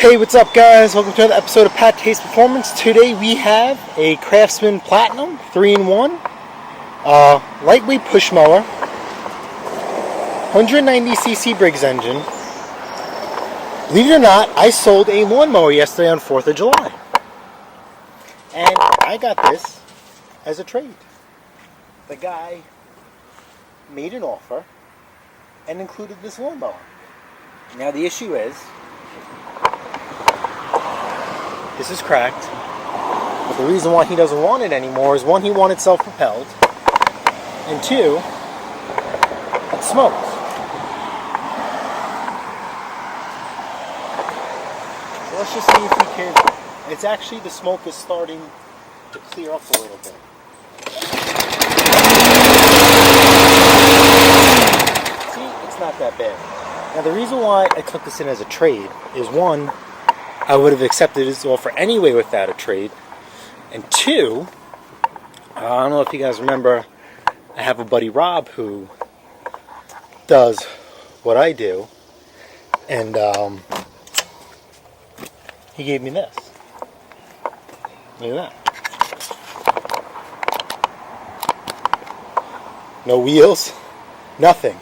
Hey, what's up guys? Welcome to another episode of PATTAY'S Performance. Today we have a Craftsman Platinum 3-in-1 lightweight push mower, 190cc Briggs engine. Believe it or not, I sold a lawnmower yesterday on 4th of July. And I got this as a trade. The guy made an offer and included this lawnmower. Now the issue is, this is cracked, but the reason why he doesn't want it anymore is one, he wanted self-propelled, and two, it smokes. So let's just see if we can. It's actually, the smoke is starting to clear up a little bit. See, it's not that bad. Now the reason why I took this in as a trade is one, I would have accepted his offer anyway without a trade. And two, I don't know if you guys remember, I have a buddy Rob who does what I do. And he gave me this. Look at that. No wheels, nothing.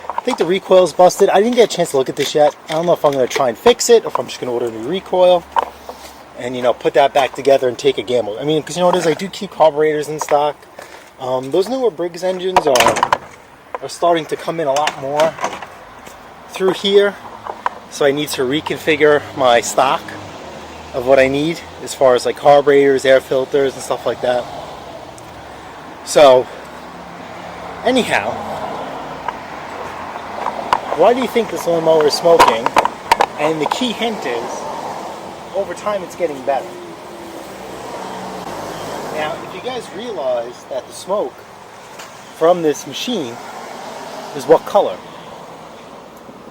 I think the recoil's busted. I didn't get a chance to look at this yet. I don't know if I'm going to try and fix it or if I'm just going to order a new recoil and, put that back together and take a gamble. I mean, because what it is, I do keep carburetors in stock. Those newer Briggs engines are starting to come in a lot more through here. So I need to reconfigure my stock of what I need as far as like carburetors, air filters, and stuff like that. So, anyhow, why do you think this lawnmower is smoking? And the key hint is, over time it's getting better. Now, if you guys realize that the smoke from this machine is what color?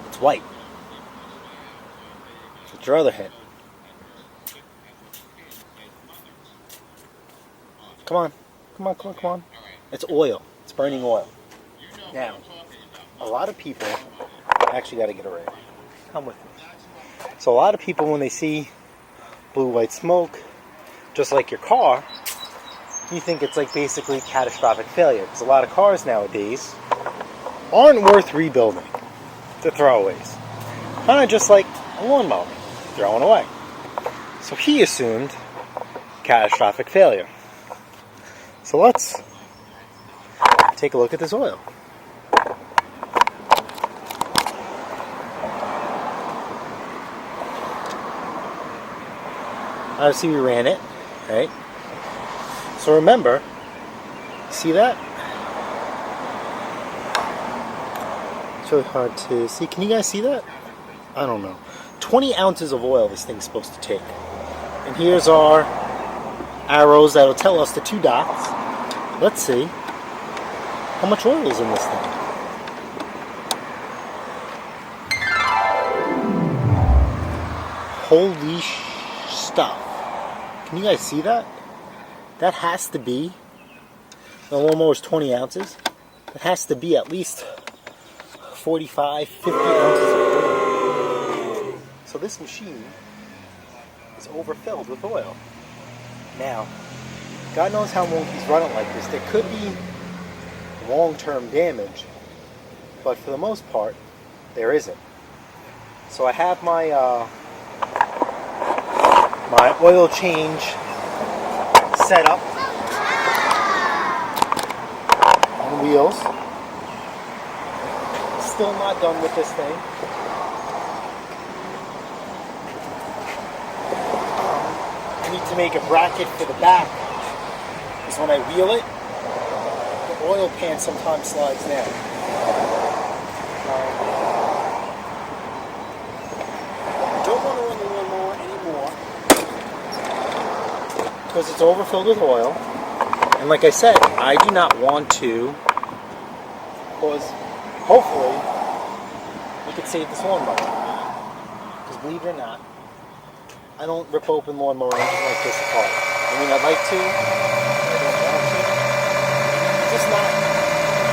It's white. It's your other hint. Come on. It's oil. It's burning oil. Now, a lot of people, I actually got to get a rig. Come with me. So a lot of people, when they see blue-white smoke, just like your car, you think it's like basically catastrophic failure. Because a lot of cars nowadays aren't worth rebuilding. They're throwaways. Kind of just like a lawnmower, thrown away. So he assumed catastrophic failure. So let's take a look at this oil. Obviously we ran it, right? So remember, see that? It's really hard to see. Can you guys see that? I don't know. 20 ounces of oil this thing's supposed to take. And here's our arrows that'll tell us the 2 dots. Let's see how much oil is in this thing. Holy stuff. Can you guys see that? That has to be, the lawnmower is 20 ounces. That has to be at least 45, 50 ounces of oil. So this machine is overfilled with oil. Now, God knows how long he's running like this. There could be long-term damage, but for the most part, there isn't. So I have my my oil change set up on wheels. Still not done with this thing. I need to make a bracket for the back, because when I wheel it, the oil pan sometimes slides down. I don't want to run the lawnmower anymore because it's overfilled with oil, and like I said, I do not want to, because hopefully we could save this lawnmower. Because believe it or not, I don't rip open lawnmower engines like this apart. I mean, I'd like to, but I don't want to. I'm just not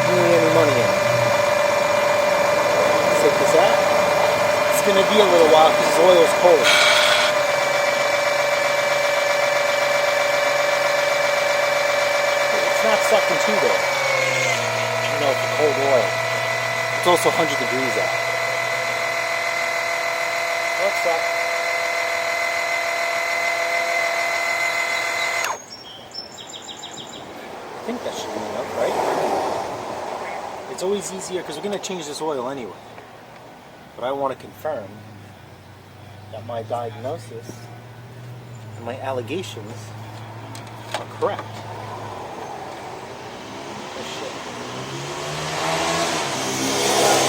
doing any money in it. Let's take this out. It's going to be a little while because this oil is cold. It's also 100 degrees out. What's up? I think that should be enough, right? It's always easier because we're going to change this oil anyway. But I want to confirm that my diagnosis and my allegations are correct. Oh shit.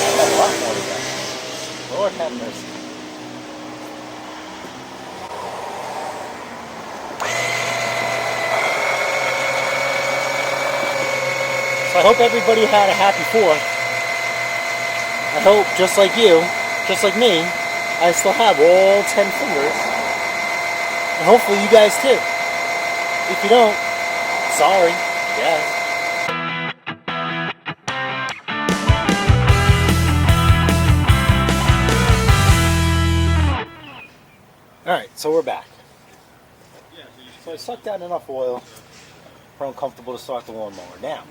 I got a lot more to go. Lord have mercy. So I hope everybody had a happy 4th. I hope, just like you, just like me, I still have all 10 fingers. And hopefully you guys too. If you don't, sorry. Yeah. Alright, so we're back. So I sucked out enough oil for uncomfortable to start the lawnmower. Now,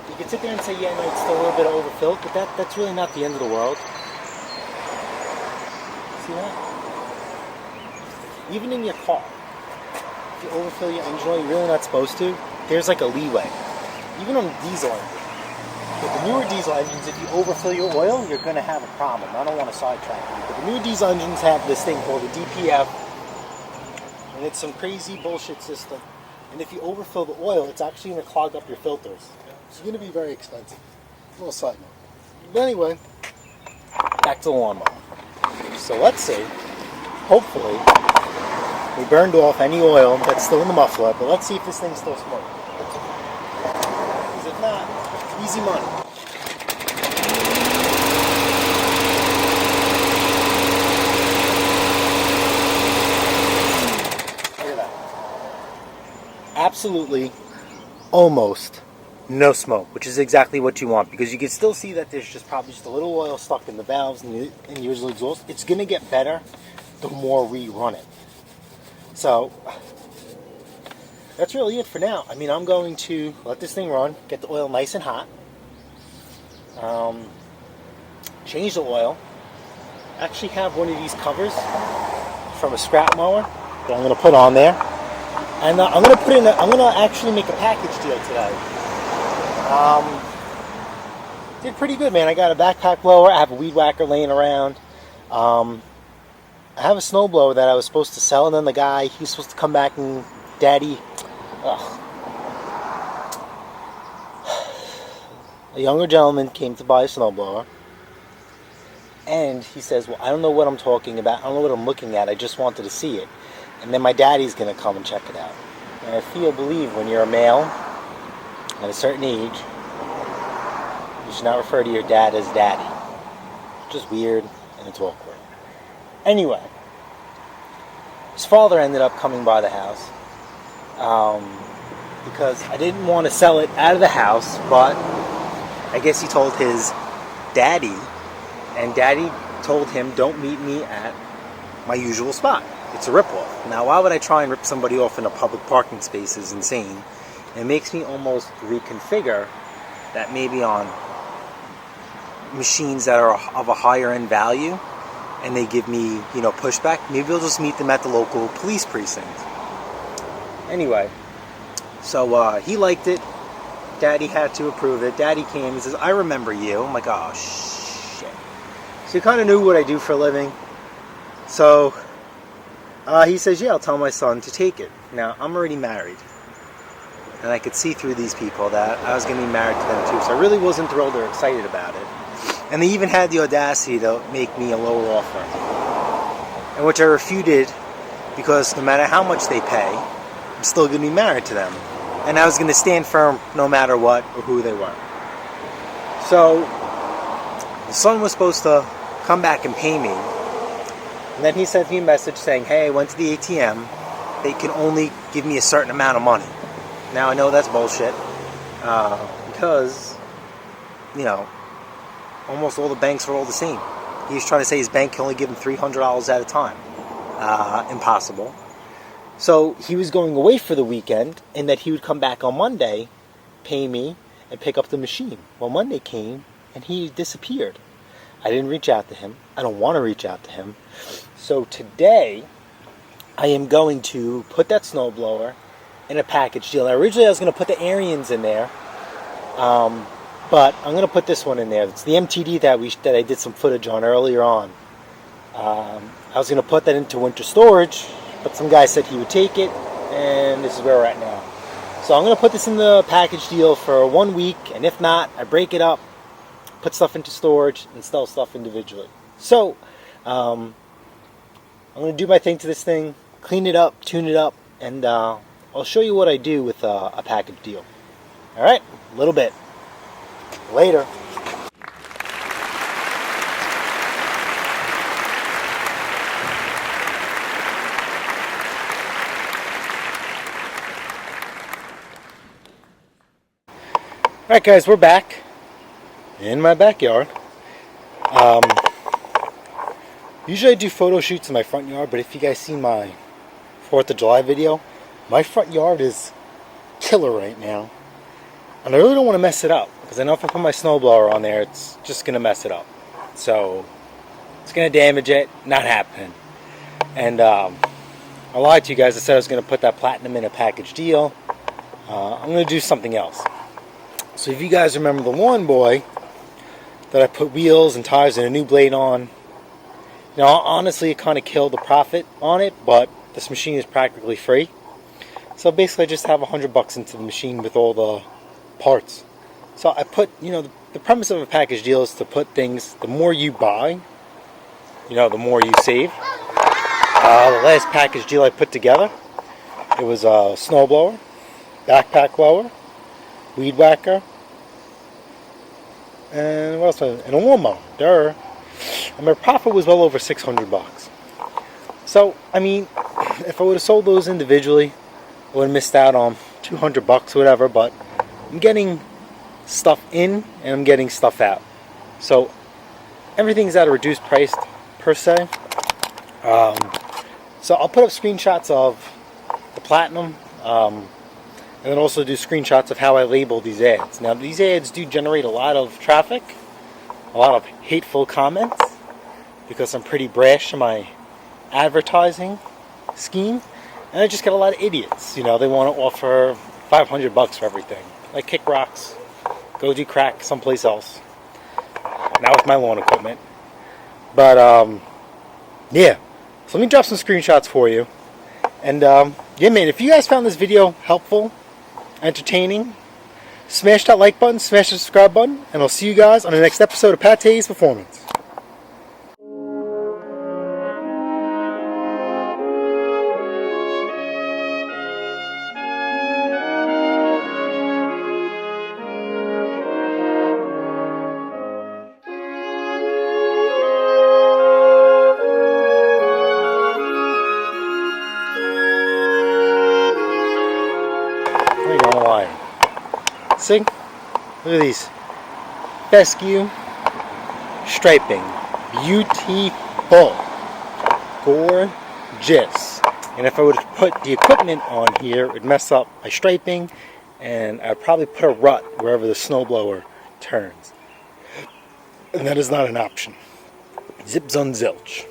you can sit there and say, yeah, no, it's still a little bit overfilled, but that's really not the end of the world. See that? Even in your car, if you overfill your engine oil, you're really not supposed to. There's like a leeway. Even on diesel engines. With the newer diesel engines, if you overfill your oil, you're going to have a problem. I don't want to sidetrack you, but the newer diesel engines have this thing called a DPF, and it's some crazy bullshit system. And if you overfill the oil, it's actually going to clog up your filters. It's going to be very expensive. A little side note. But anyway, back to the lawnmower. So let's see. Hopefully, we burned off any oil that's still in the muffler, but let's see if this thing's still smoking. Because if not, easy money. Look at that. Absolutely, almost no smoke, which is exactly what you want, because you can still see that there's just probably just a little oil stuck in the valves and the usual exhaust. It's going to get better the more we run it. So that's really it for now. I mean, I'm going to let this thing run, get the oil nice and hot, change the oil, actually have one of these covers from a scrap mower that I'm going to put on there, and I'm going to actually make a package deal today. Did pretty good, man. I got a backpack blower, I have a weed whacker laying around, I have a snow blower that I was supposed to sell, and then the guy, he was supposed to come back and a younger gentleman came to buy a snow blower, and he says, well, I don't know what I'm talking about, I don't know what I'm looking at, I just wanted to see it. And then my daddy's going to come and check it out. And I believe when you're a male at a certain age, you should not refer to your dad as daddy. It's just weird and it's awkward. Anyway, his father ended up coming by the house because I didn't want to sell it out of the house, but I guess he told his daddy, and daddy told him, don't meet me at my usual spot. It's a ripoff. Now, why would I try and rip somebody off in a public parking space? Is insane. It makes me almost reconfigure that maybe on machines that are of a higher end value, and they give me, pushback, maybe I'll just meet them at the local police precinct. Anyway, so he liked it. Daddy had to approve it. Daddy came and says, I remember you. I'm like, oh, shit. So he kind of knew what I do for a living. So he says, yeah, I'll tell my son to take it. Now, I'm already married. And I could see through these people that I was going to be married to them too. So I really wasn't thrilled or excited about it. And they even had the audacity to make me a lower offer. And which I refuted, because no matter how much they pay, I'm still going to be married to them. And I was going to stand firm no matter what or who they were. So the son was supposed to come back and pay me. And then he sent me a message saying, hey, I went to the ATM. They can only give me a certain amount of money. Now, I know that's bullshit, because, almost all the banks are all the same. He's trying to say his bank can only give him $300 at a time. Impossible. So he was going away for the weekend, and that he would come back on Monday, pay me, and pick up the machine. Well, Monday came and he disappeared. I didn't reach out to him. I don't want to reach out to him. So today, I am going to put that snowblower in a package deal. Now, originally I was going to put the Arians in there, but I'm going to put this one in there. It's the MTD that I did some footage on earlier on. I was going to put that into winter storage, but some guy said he would take it, and this is where we're at now. So I'm going to put this in the package deal for 1 week, and if not, I break it up, put stuff into storage, and sell stuff individually. So I'm going to do my thing to this thing, clean it up, tune it up, and I'll show you what I do with a package deal. Alright, a little bit. Later. Alright guys, we're back in my backyard. Usually I do photo shoots in my front yard, but if you guys seen my 4th of July video, my front yard is killer right now. And I really don't want to mess it up, because I know if I put my snowblower on there, it's just going to mess it up. So, it's going to damage it, not happening. And I lied to you guys, I said I was going to put that platinum in a package deal. I'm going to do something else. So if you guys remember the Lawn Boy that I put wheels and tires and a new blade on, now honestly it kind of killed the profit on it, but this machine is practically free. So basically I just have $100 into the machine with all the parts. So I put, the premise of a package deal is to put things, the more you buy, the more you save. The last package deal I put together, it was a snowblower, backpack blower, weed whacker, and what else? And a lawnmower. Duh. And my profit was well over $600. So, I mean, if I would have sold those individually, I would have missed out on $200 or whatever, but I'm getting stuff in and I'm getting stuff out. So, everything's at a reduced price per se. So I'll put up screenshots of the platinum, and then also do screenshots of how I label these ads. Now these ads do generate a lot of traffic, a lot of hateful comments, because I'm pretty brash in my advertising scheme. And I just get a lot of idiots. They want to offer $500 for everything. Like kick rocks, go do crack someplace else. Not with my lawn equipment. But yeah. So let me drop some screenshots for you. And yeah man, if you guys found this video helpful, entertaining, smash that like button, smash the subscribe button, and I'll see you guys on the next episode of PATTAY'S Performance. See? Look at these. Fescue striping. Beautiful. Gorgeous. And if I would have put the equipment on here, it would mess up my striping, and I'd probably put a rut wherever the snowblower turns. And that is not an option. Zip zun zilch.